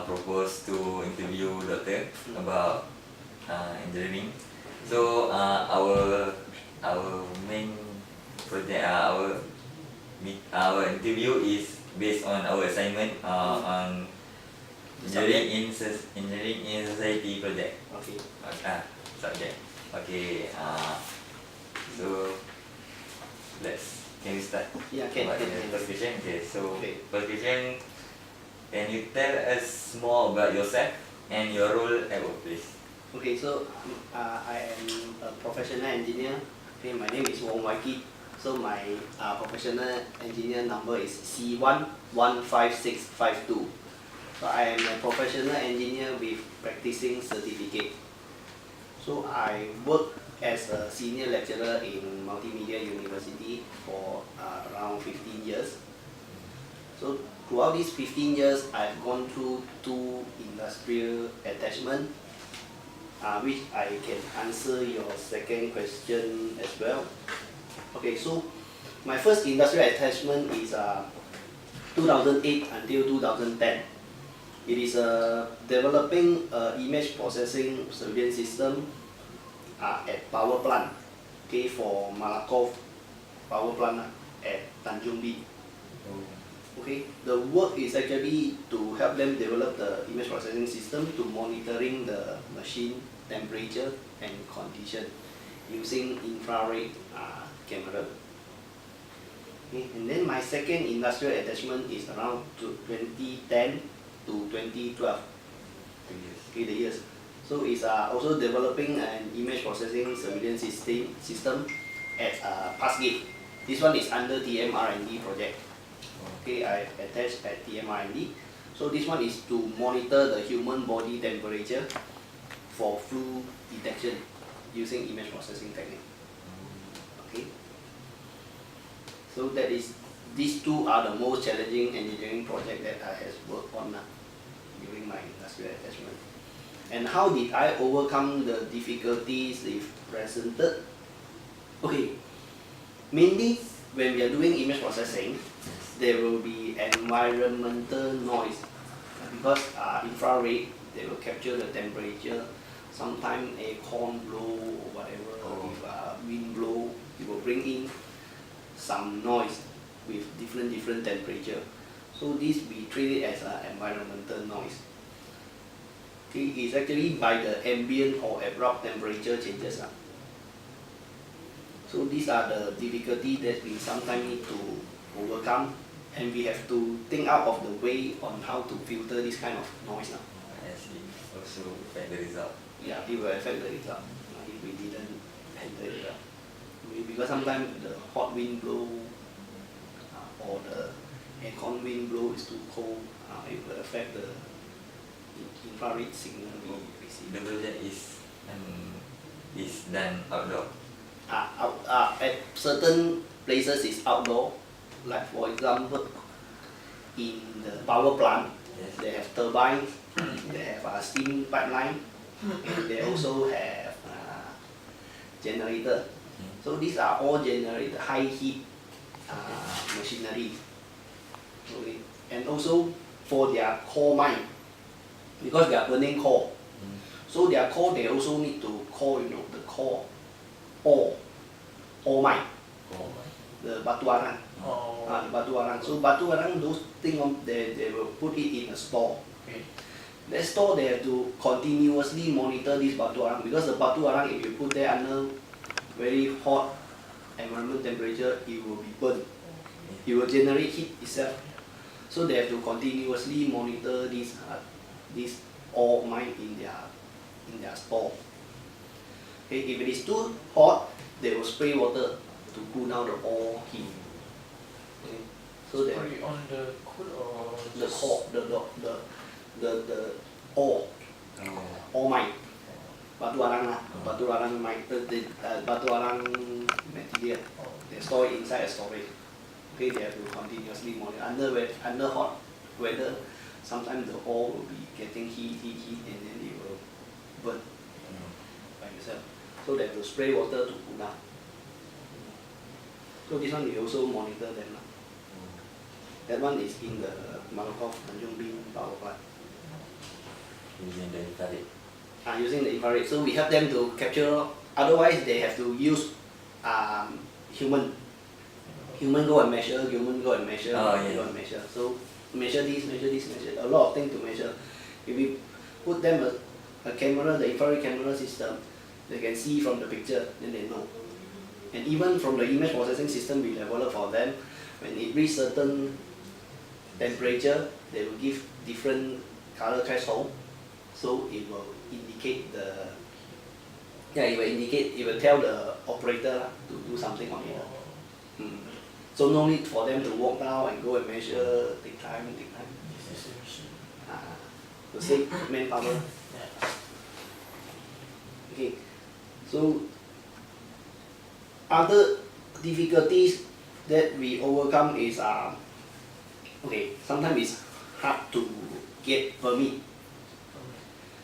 proposed to interview doctor about engineering. So our main project, our interview is based on our assignment on engineering in society project. Okay. Subject. Okay. So can we start? Yeah, can. First question. Okay. So Okay. first question, can you tell us more about yourself and your role at workplace? Okay, so I am a professional engineer. Okay, my name is Wong Waiki. So my professional engineer number is C115652. So I am a professional engineer with practicing certificate. So I work as a senior lecturer in Multimedia University for around 15 years. So throughout these 15 years, I've gone through 2 industrial attachments, which I can answer your second question as well. Okay, so my first industrial attachment is 2008 until 2010. It is developing image processing surveillance system at power plant, okay, for Malakoff power plant at Tanjung B. Okay, the work is actually to help them develop the image processing system to monitoring the machine temperature and condition using infrared camera. Okay, and then my second industrial attachment is around 2010 to 2012. Okay, the years. So it's also developing an image processing surveillance system at Pasgate. This one is under TMR&D project. Okay, I attached at TMR&D. So this one is to monitor the human body temperature for flu detection using image processing technique. Okay. So these 2 are the most challenging engineering project that I have worked on during my industrial attachment. And how did I overcome the difficulties if presented? Okay, mainly when we are doing image processing, there will be environmental noise because infrared, they will capture the temperature. Sometimes aircon blow or whatever, if wind blow, it will bring in some noise with different temperature. So this we treat it as an environmental noise. Okay, it's actually by the ambient or abrupt temperature changes. So these are the difficulties that we sometimes need to overcome, and we have to think out of the way on how to filter this kind of noise. I see. Also affect the result. Yeah, it will affect the result if we didn't handle it well. Because sometimes the hot wind blow or the aircon wind blow is too cold, it will affect the infrared signal we receive. The project is done outdoor. At certain places it's outdoor, like for example in the power plant, Yes. they have turbines, they have a steam pipeline, and they also have generator. So these are all generated high heat machinery. Okay. And also for their core mine, because they are burning coal. So their coal, they also need to core, the core ore mine, the batu arang. The batu arang. So batu arang, those things they will put it in a store. Okay. That store, they have to continuously monitor this batu arang, because the batu arang, if you put there under very hot environment temperature, it will be burned. It will generate heat itself. So they have to continuously monitor this ore mine in their store. Okay, if it is too hot, they will spray water to cool down the ore heat. Okay. So that Spray on the coal or the just- core, the ore mine, batu arang batu arang mine, batu arang material. They store it inside a storage. Okay, they have to continuously monitor under hot weather. Sometimes the ore will be getting heat, and then it will burn by itself. So they have to spray water to cool down. So this one we also monitor them. That one is in the Malakoff Tanjung Bin power plant. infrared. Using the infrared. So we help them to capture, otherwise they have to use human. Human go and measure, human go and measure, Oh, yeah. go and measure. So measure this, measure this, measure, a lot of things to measure. If we put them a camera, the infrared camera system, they can see from the picture, then they know. And even from the image processing system we develop for them, when it reaches certain temperature, they will give different color threshold, so it will indicate it will tell the operator to do something on it. So no need for them to walk down and go and measure, take time. To save manpower. Okay, so other difficulties that we overcome is sometimes it's hard to get permit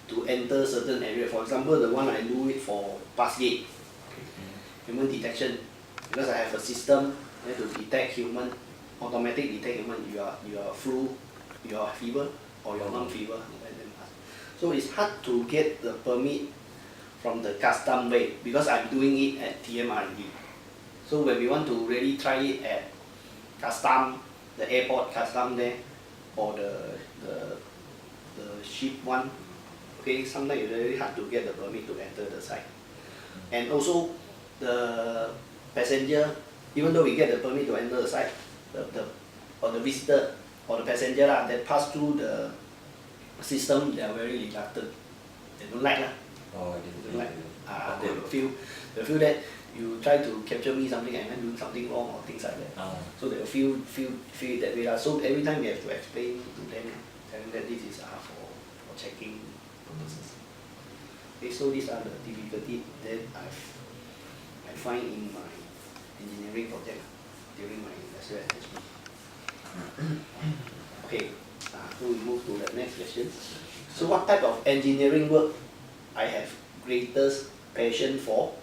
to enter certain area. For example, the one I do it for pass gate, human detection, because I have a system that to detect human, automatic detect human. You are flu, you are fever, or you are non-fever. So it's hard to get the permit from the custom way because I'm doing it at TMRD. So when we want to really try it at custom, the airport custom there, or the ship one, okay, sometimes it's very hard to get the permit to enter the site. And also the passenger, even though we get the permit to enter the site, the visitor or the passenger that pass through the system, they are very reluctant. They don't like lah. Oh, They don't like. They will feel that you try to capture me something and I'm doing something wrong or things like that. So they will feel that way lah. So every time we have to explain to them, telling that this is for checking purposes. Okay, so these are the difficulties that I find in my engineering project during my industrial attachment. Okay, so we move to the next question. So what type of engineering work I have greatest passion for?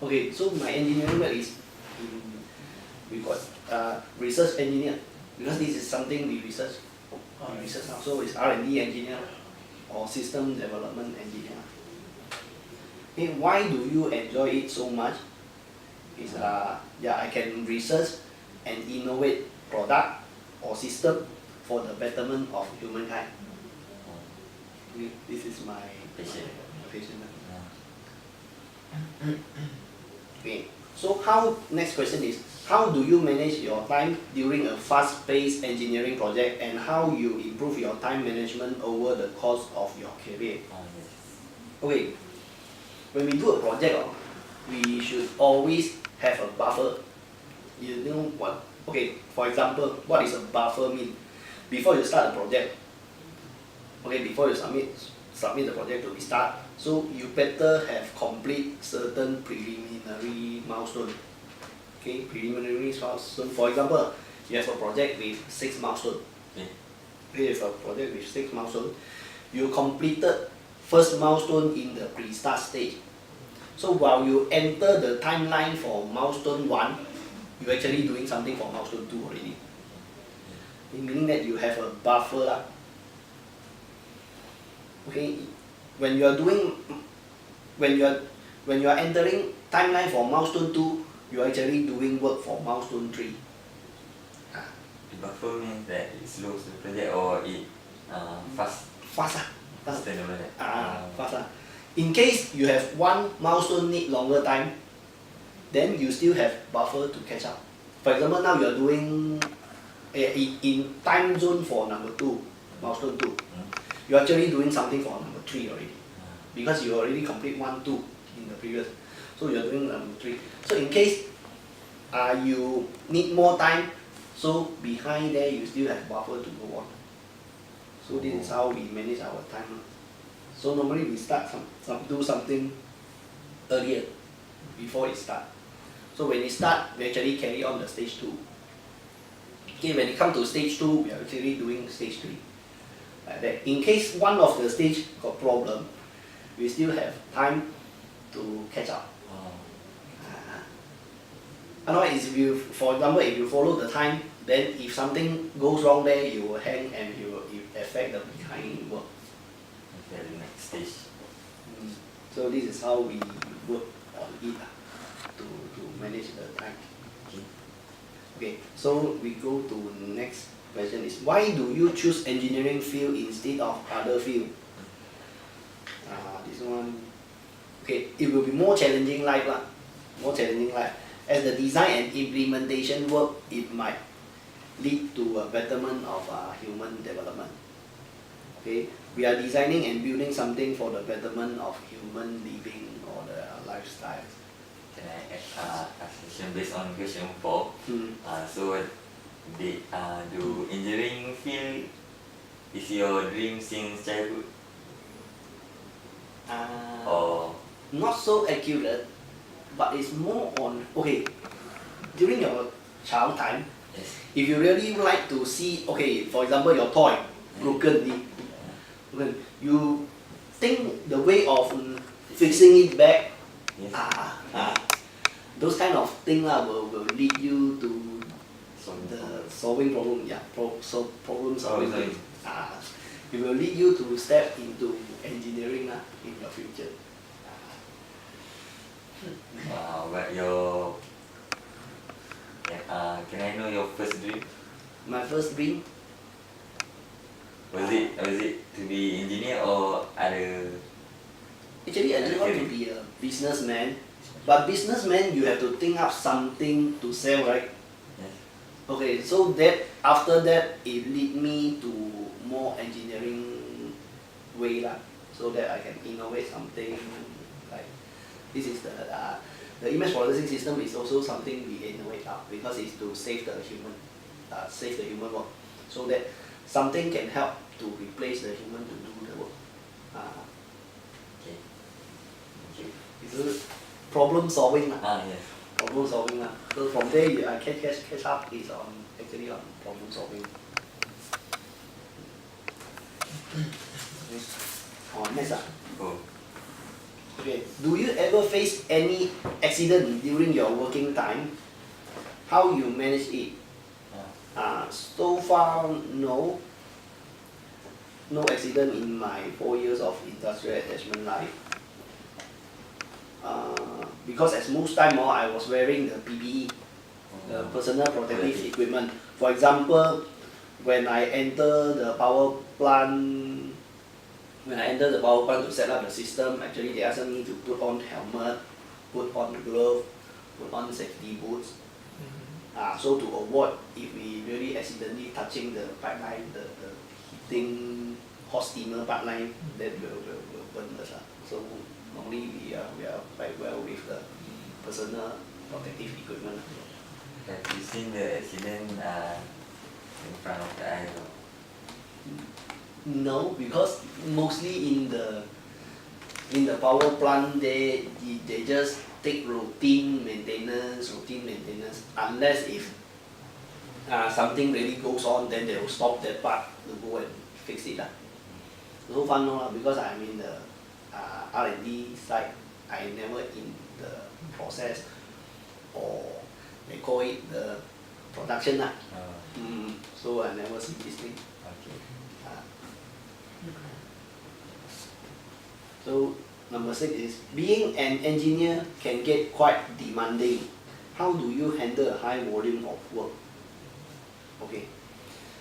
Okay, so my engineering work is we got research engineer, because this is something we research now. So it's R&D engineer or system development engineer. Okay, why do you enjoy it so much? Is I can research and innovate product or system for the betterment of humankind. Okay, this is my passion. Okay, so next question is, how do you manage your time during a fast-paced engineering project, and how you improve your time management over the course of your career? Okay, when we do a project, we should always have a buffer. You know what? Okay, for example, what is a buffer mean? Before you start a project, okay, before you submit the project to be start, so you better have complete certain preliminary milestone. Okay, preliminary milestone. For example, you have a project with 6 milestones. Okay, you have a project with 6 milestones. You completed first milestone in the pre-start stage. So while you enter the timeline for milestone 1, you're actually doing something for milestone 2 already. Meaning that you have a buffer lah. Okay, when you are entering timeline for milestone 2, you are actually doing work for milestone 3. The buffer means that it slows the project or it fast. Fast. In case you have one milestone need longer time, then you still have buffer to catch up. For example, now you are doing in time zone for number 2, milestone 2. You are actually doing something for number 3 already, because you already complete 1, 2 in the previous. So you are doing number 3. So in case you need more time, so behind there you still have buffer to go on. So this is how we manage our time. So normally we start do something earlier before it start. So when it start, we actually carry on the stage 2. Okay, when it comes to stage 2, we are actually doing stage 3. Like that. In case one of the stage got problem, we still have time to catch up. Otherwise, for example, if you follow the time, then if something goes wrong there, you will hang and you will affect the behind work. the next stage. So this is how we work on it to manage the time. Okay. Okay, so we go to next question is why do you choose engineering field instead of other field? This one, okay, it will be more challenging life lah, more challenging life. As the design and implementation work, it might lead to a betterment of human development. Okay, we are designing and building something for the betterment of human living or their lifestyle. Can I ask a question based on question 4? So do engineering field is your dream since childhood? Or Not so accurate, but it's more on, okay, during your child time, yes. if you really like to see, okay, for example, your toy broken, you think the way of fixing it back, Yes. those kind of things will lead you to the solving problem, problem solving. Solving. It will lead you to step into engineering in your future. But your can I know your first dream? My first dream, Was it to be engineer or other? actually I just want to be a businessman, but businessman you have to think up something to sell, right? Yes. Okay, so that after that it lead me to more engineering way lah, so that I can innovate something like this is the image processing system is also something we innovate because it's to save the human work, so that something can help to replace the human to do the work. Okay. Thank you. It's problem solving lah. Yes. Problem solving lah. So from there I catch up is actually on problem solving. Next Oh. Okay. Do you ever face any accident during your working time? How you manage it? So far, no. No accident in my 4 years of industrial attachment life. Because as most time I was wearing the PPE, the personal protective equipment. For example, when I enter the power plant, to set up the system, actually they asked me to put on helmet, put on glove, put on safety boots. So to avoid if we really accidentally touching the pipeline, the heating hot steamer pipeline, that will burn us. So normally we are quite well with the personal protective equipment. Have you seen the accident in front of the eyes? No, because mostly in the power plant they just take routine maintenance, unless if something really goes on, then they will stop that part to go and fix it. So far no, because I'm in the R&D side, I never in the process, or they call it the production. So I never see this thing. Okay. So number 6 is being an engineer can get quite demanding. How do you handle a high volume of work? Okay.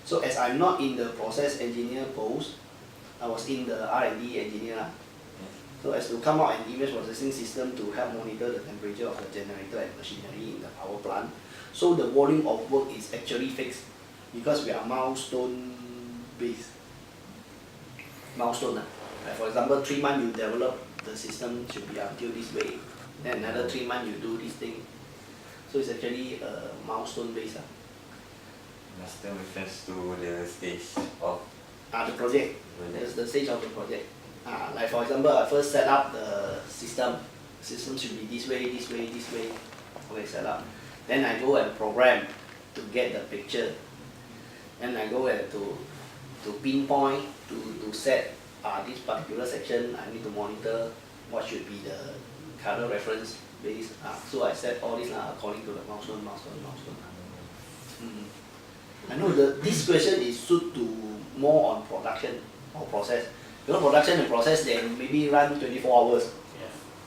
So as I'm not in the process engineer post, I was in the R&D engineer. So as to come out an image processing system to help monitor the temperature of the generator and machinery in the power plant. So the volume of work is actually fixed because we are milestone based. Milestone. Like for example, 3 months you develop the system should be until this way. Then another 3 months you do this thing. So it's actually a milestone based. Milestone refers to the stage of The project. That's the stage of the project. Like for example, I first set up the system. The system should be this way, this way, this way. Okay, set up. Then I go and program to get the picture. Then I go and to pinpoint to set this particular section. I need to monitor what should be the color reference base. So I set all this according to the milestone. I know this question is suited to more on production or process, Because production and process, they maybe run 24 hours.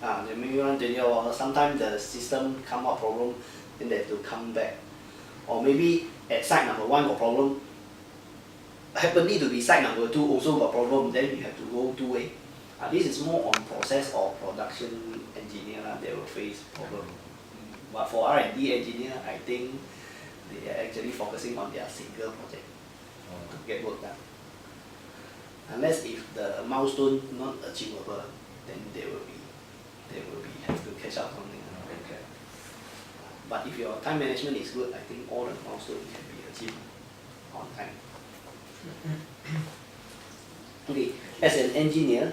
Yeah. They maybe run 24 hours. Sometimes the system come out problem, then they have to come back. Or maybe at site number 1 got problem, happenly to be site number 2 also got problem, then you have to go 2 way. This is more on process or production engineer they will face problem. But for R&D engineer, I think they are actually focusing on their single project to get work done. Unless if the milestone not achievable, then they will be have to catch up something. Okay. But if your time management is good, I think all the milestones can be achieved on time. Okay, as an engineer,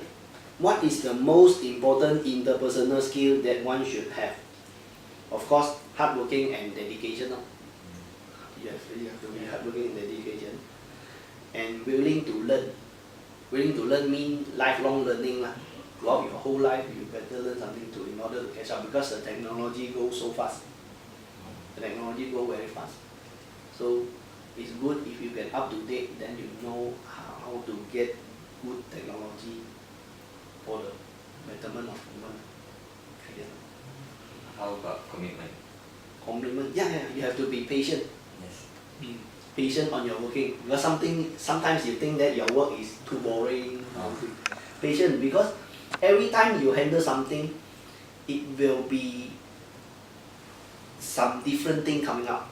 what is the most important interpersonal skill that one should have? Of course, hardworking and dedication. You have to be hardworking and dedication. And willing to learn. Willing to learn means lifelong learning. Throughout your whole life, you better learn something in order to catch up, because the technology goes so fast. The technology goes very fast. So it's good if you get up to date, then you know how to get good technology for the betterment of human. How about commitment? Commitment, yeah, you have to be patient. Yes. Patient on your working, because sometimes you think that your work is too boring. Patient, because every time you handle something, it will be some different thing coming up.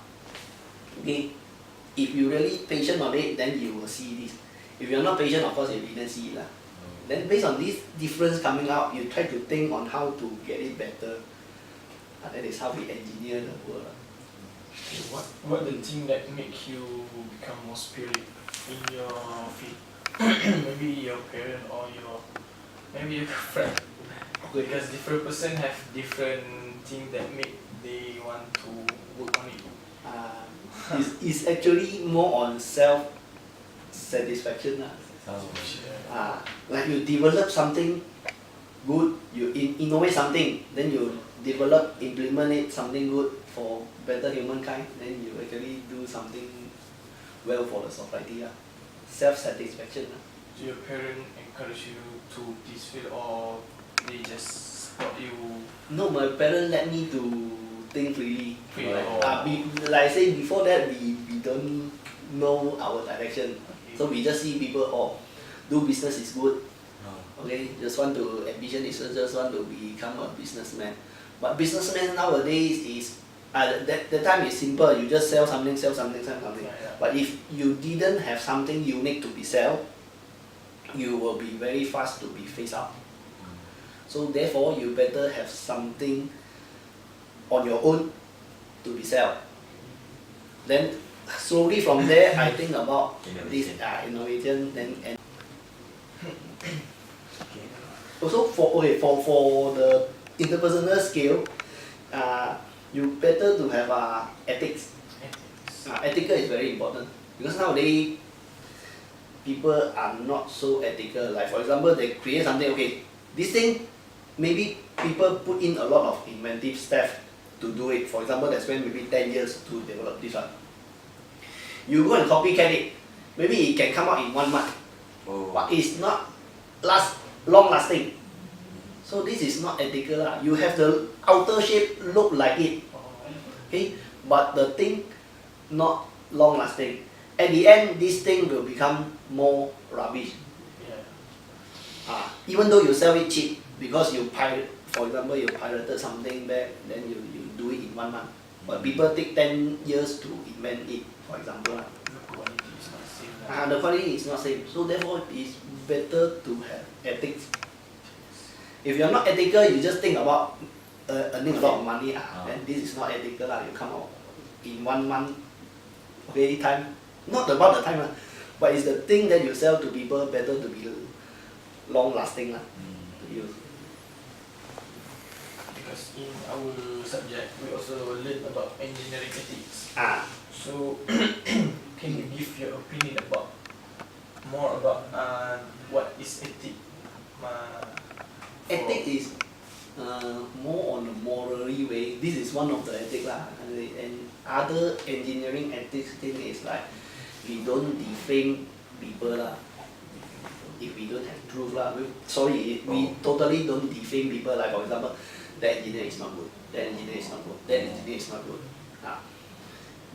Okay, if you really patient on it, then you will see this. If you're not patient, of course you didn't see it. Then based on this difference coming out, you try to think on how to get it better. That is how we engineer the world. What the thing that make you become more spirit in your field? Maybe your parent or maybe your friend. Because different person have different thing that make they want to work on it. It's actually more on self-satisfaction. Like you develop something good, you innovate something, then you develop, implement it, something good for better humankind, then you actually do something well for the society. Self-satisfaction. Do your parent encourage you to this field, or they just support you? No, my parents let me to think freely. Right. Like I say before that, we don't know our direction. Okay. So we just see people, do business is good. Okay, just want to ambition is just want to become a businessman. But businessman nowadays is that time is simple. You just sell something. Yeah. But if you didn't have something unique to be sell, you will be very fast to be phased out. So therefore, you better have something on your own to be sell. Then slowly from there, I think about this innovation. And also for the interpersonal skill, you better to have ethics. Ethical is very important, because nowadays people are not so ethical. Like for example, they create something. Okay, this thing maybe people put in a lot of inventive stuff to do it. For example, they spend maybe 10 years to develop this one. You go and copycat it, maybe it can come out in 1 month, but it's not long lasting. So this is not ethical. You have the outer shape look like it, okay, but the thing not long lasting. At the end, this thing will become more rubbish. Even though you sell it cheap, because you for example, you pirated something back, then you do it in 1 month. But people take 10 years to invent it, for example. The quality is not same. So therefore, it's better to have ethics. If you're not ethical, you just think about earning a lot of money, then this is not ethical. You come out in 1 month, okay, time. Not about the time, but it's the thing that you sell to people better to be long lasting to use. Because in our subject, we also learn about engineering ethics. So, can you give your opinion about more about what is ethics? Ethics is more on a morally way. This is one of the ethics and other engineering ethics thing is like we don't defame people if we don't have truth lah. We totally don't defame people. Like for example, that engineer is not good. That engineer is not good. That engineer is not good.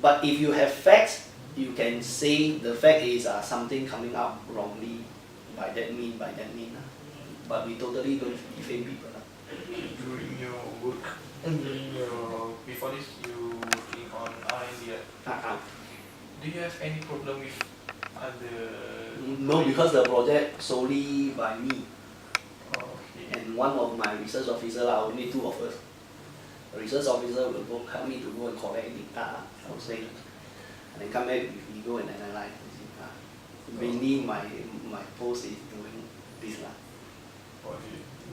But if you have facts, you can say the fact is something coming out wrongly by that mean. But we totally don't defame people. During your work, before this, you working on R&D, right? Do you have any problem with other? No, because the project solely by me Okay. and one of my research officer only two of us. The research officer will go help me to go and collect data, I would say, and then come back with ego and analyze. Mainly my post is doing this lah. Or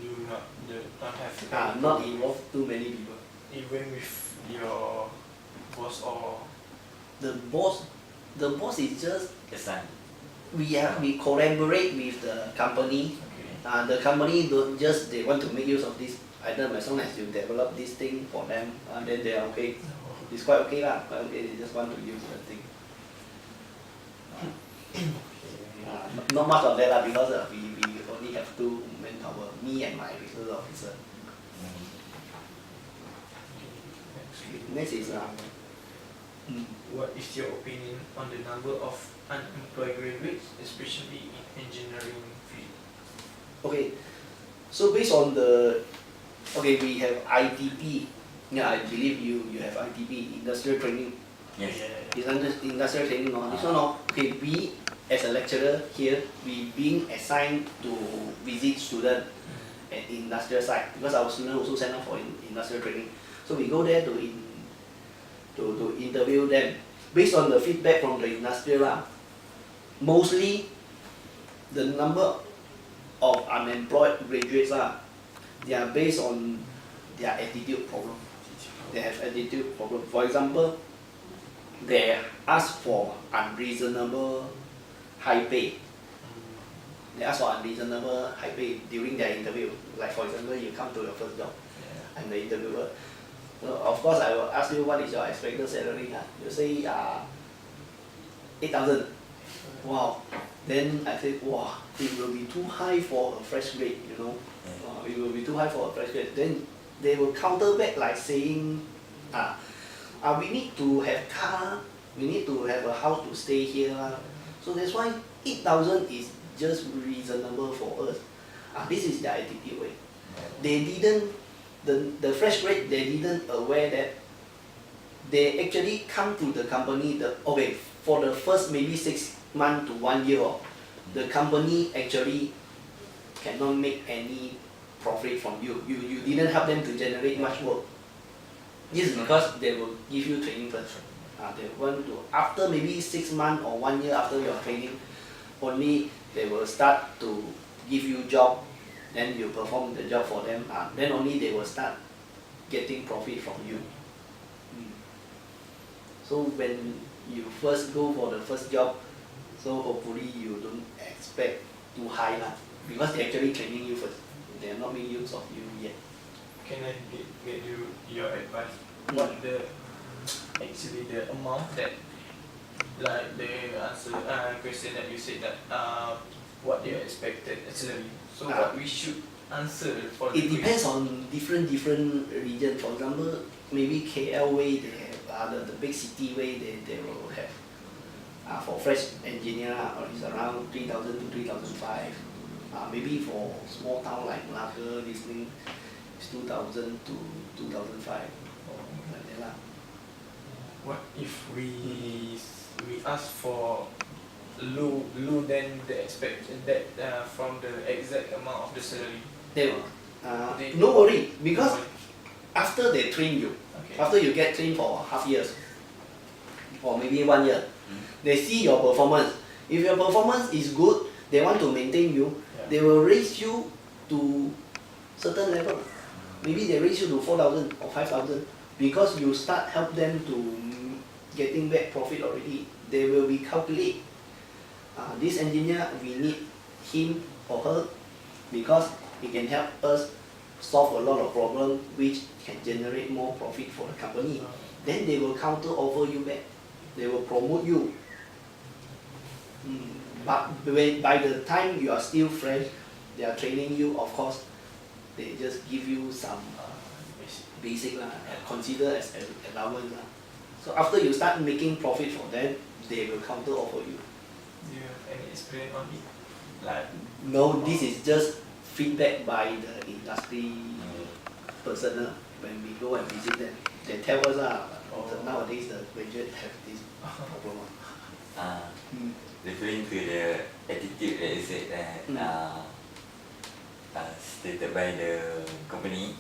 you not have Not involve too many people. even with your boss or The boss is just The sun. we collaborate with the company. okay. The company don't just they want to make use of this item as long as you develop this thing for them, then they are okay. It's quite okay lah. Quite okay. They just want to use the thing. Not much of that lah because we only have two manpower, me and my research officer. Next is What is your opinion on the number of unemployed graduates, especially in engineering field? okay. So based on we have ITP. Yeah, I believe you have ITP, industrial training. Yes. It's under industrial training. This one, okay, we as a lecturer here, we being assigned to visit student at industrial site because our student also send up for industrial training. So we go there to interview them. Based on the feedback from the industrial, mostly the number of unemployed graduates they are based on their attitude problem. They have attitude problem. For example, they ask for unreasonable high pay. They ask for unreasonable high pay during their interview. Like for example, you come to your first job, and the interviewer. Of course, I will ask you what is your expected salary. You say 8,000. Wow. Then I say, wow, it will be too high for a fresh grade. It will be too high for a fresh grade. Then they will counter back like saying, we need to have car, we need to have a house to stay here. So that's why 8,000 is just reasonable for us. This is their attitude way. They didn't, the fresh grade, they didn't aware that they actually come to the company, for the first maybe 6 months to 1 year, the company actually cannot make any profit from you. You didn't help them to generate much work. This is because they will give you training first. They want to, after maybe 6 months or 1 year after your training, only they will start to give you job, then you perform the job for them, then only they will start getting profit from you. So when you first go for the first job, so hopefully you don't expect too high because they actually training you first. They are not making use of you yet. Can I get you your advice? What the amount that, like the answer question that you said that what they expected salary. So what we should answer for the It depends on different region. For example, maybe KL way they have the big city way they will have for fresh engineer it's around 3,000 to 3,500. Maybe for small town like Malacca, this thing is 2,000 to 2,500. Like that. What if we ask for low than the expected that from the exact amount of the salary? No worry, because after they train you, after you get trained for half years or maybe 1 year, they see your performance. If your performance is good, they want to maintain you, they will raise you to certain level. Maybe they raise you to 4,000 or 5,000 because you start help them to getting back profit already. They will be calculate. This engineer, we need him or her because he can help us solve a lot of problems which can generate more profit for the company. Then they will counter offer you back. They will promote you. But by the time you are still fresh, they are training you, of course, they just give you some basic lah, consider as an allowance lah. So after you start making profit for them, they will counter offer you. Do you have any experience on it? Like, No, this is just feedback by the industry person. When we go and visit them, they tell us nowadays the graduate have this problem. Referring to the attitude that you said that stated by the company,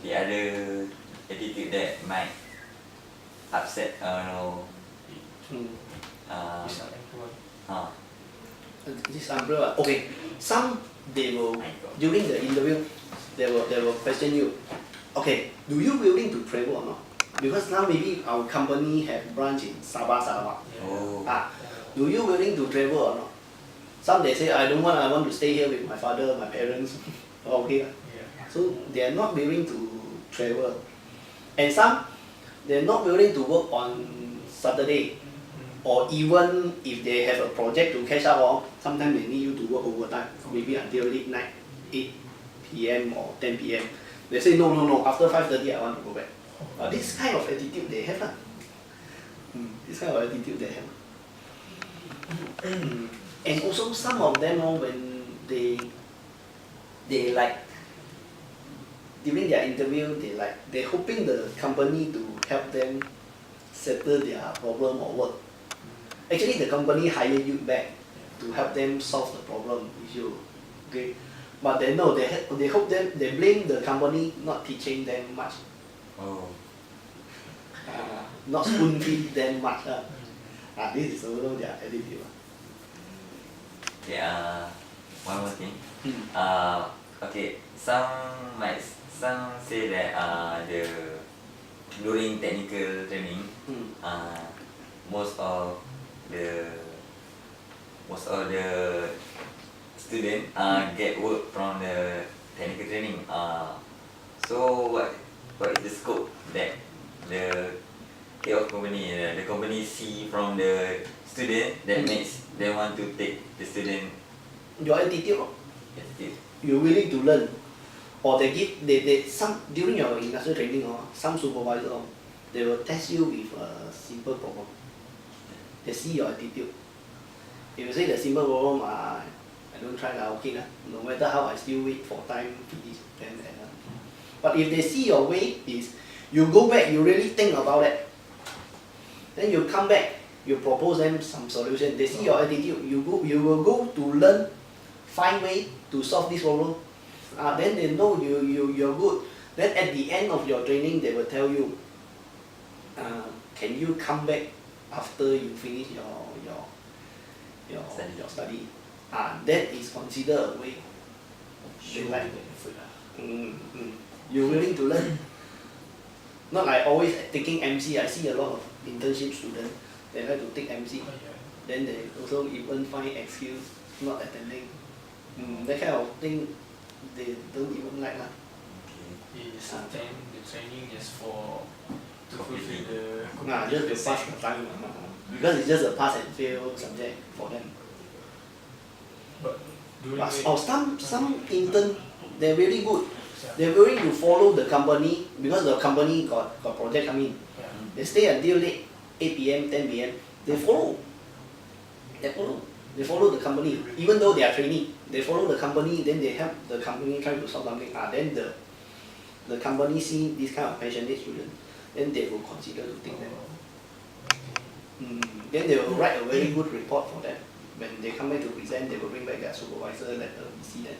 the other attitude that might upset This umbrella. Okay, some they will during the interview they will question you. Okay, do you willing to travel or not? Because now maybe our company have branch in Sabah, Sarawak. Do you willing to travel or not? Some they say I don't want. I want to stay here with my father, my parents. Okay, so they are not willing to travel, and some they're not willing to work on Saturday, or even if they have a project to catch up, sometimes they need you to work overtime, maybe until late night, 8 p.m. or 10 p.m. They say no, after 5:30 I want to go back. This kind of attitude they have. This kind of attitude they have. And also some of them when they like during their interview they hoping the company to help them settle their problem or work. Actually the company hire you back to help them solve the problem issue. Okay, but they know they hope them, they blame the company not teaching them much. Not spoon feed them much. This is also their attitude. One more thing. Okay, some say that during technical training, most of the student get work from the technical training. So what is the scope that the head of company, the company see from the student that makes them want to take the student? Your attitude. You're willing to learn, or they some during your industrial training some supervisor they will test you with a simple problem. They see your attitude. If you say the simple problem, I don't try lah, okay lah. No matter how, I still wait for time finish. But if they see your way is you go back, you really think about it, then you come back, you propose them some solution. They see your attitude, you will go to learn, find way to solve this problem. Then they know you're good. Then at the end of your training, they will tell you, can you come back after you finish your study? That is considered a way. They like you're willing to learn. Not like always taking MC. I see a lot of internship students, they like to take MC. Then they also even find excuse not attending. That kind of thing they don't even like. The training just to fulfill the just to pass the time. Because it's just a pass and fail subject for them. But some intern, they're really good. They're willing to follow the company because the company got project coming. They stay until late 8 p.m., 10 p.m. They follow. They follow the company. Even though they are trainee, they follow the company, then they help the company try to solve something. Then the company see this kind of passionate student, then they will consider to take them. Then they will write a very good report for them. When they come back to present, they will bring back their supervisor, let the see them.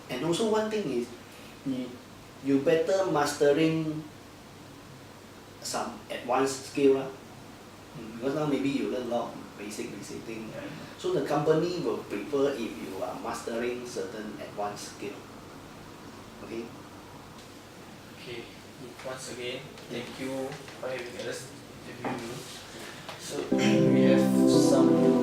And also one thing is, you better mastering some advanced skill. Because now maybe you learn a lot of basic things. So the company will prefer if you are mastering certain advanced skill. Okay? Once again, thank you for having us interview. So we have some